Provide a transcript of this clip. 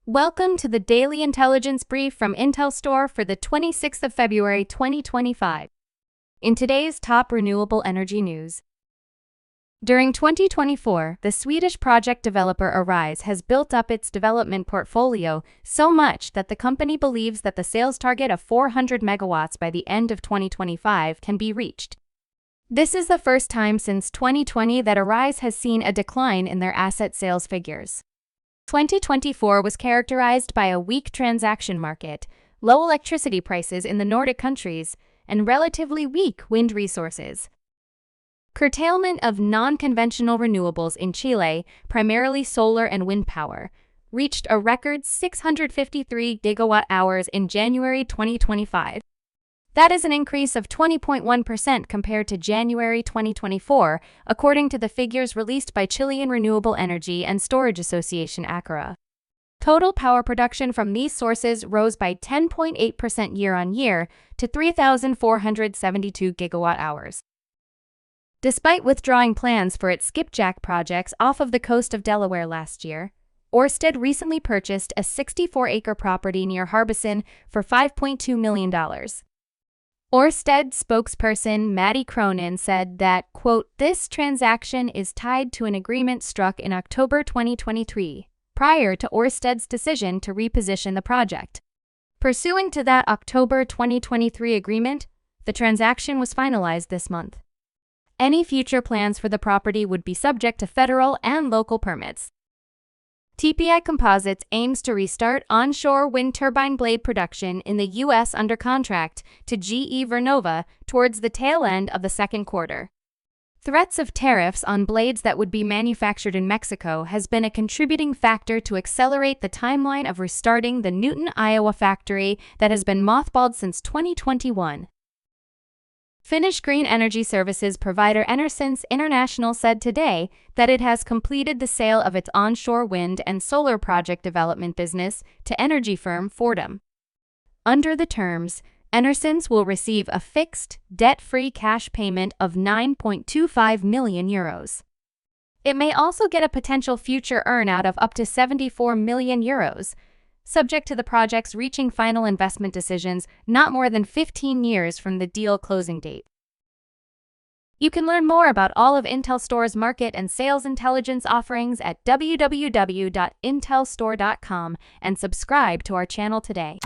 Welcome to the Daily Intelligence Brief from IntelStor for the 26th of February 2025. In today's top renewable energy news. During 2024, the Swedish project developer Arise has built up its development portfolio so much that the company believes that the sales target of 400 megawatts by the end of 2025 can be reached. This is the first time since 2020 that Arise has seen a decline in their asset sales figures. 2024 was characterized by a weak transaction market, low electricity prices in the Nordic countries, and relatively weak wind resources. Curtailment of non-conventional renewables in Chile, primarily solar and wind power, reached a record 653 gigawatt-hours in January 2025. That is an increase of 20.1% compared to January 2024, according to the figures released by Chilean Renewable Energy and Storage Association ACRA. Total power production from these sources rose by 10.8% year-on-year to 3,472 gigawatt-hours. Despite withdrawing plans for its Skipjack projects off of the coast of Delaware last year, Ørsted recently purchased a 64-acre property near Harbeson for $5.2 million. Ørsted spokesperson Matti Cronin said that, quote, "This transaction is tied to an agreement struck in October 2023, prior to Ørsted's decision to reposition the project. Pursuant to that October 2023 agreement, the transaction was finalized this month. Any future plans for the property would be subject to federal and local permits." TPI Composites aims to restart onshore wind turbine blade production in the U.S. under contract to GE Vernova towards the tail end of the second quarter. Threats of tariffs on blades that would be manufactured in Mexico has been a contributing factor to accelerate the timeline of restarting the Newton, Iowa factory that has been mothballed since 2021. Finnish green energy services provider Enersense International said today that it has completed the sale of its onshore wind and solar project development business to energy firm Fortum. Under the terms, Enersense will receive a fixed, debt-free cash payment of €9.25 million. It may also get a potential future earn-out of up to €74 million, subject to the projects reaching final investment decisions not more than 15 years from the deal closing date. You can learn more about all of IntelStor's market and sales intelligence offerings at www.intelstor.com and subscribe to our channel today.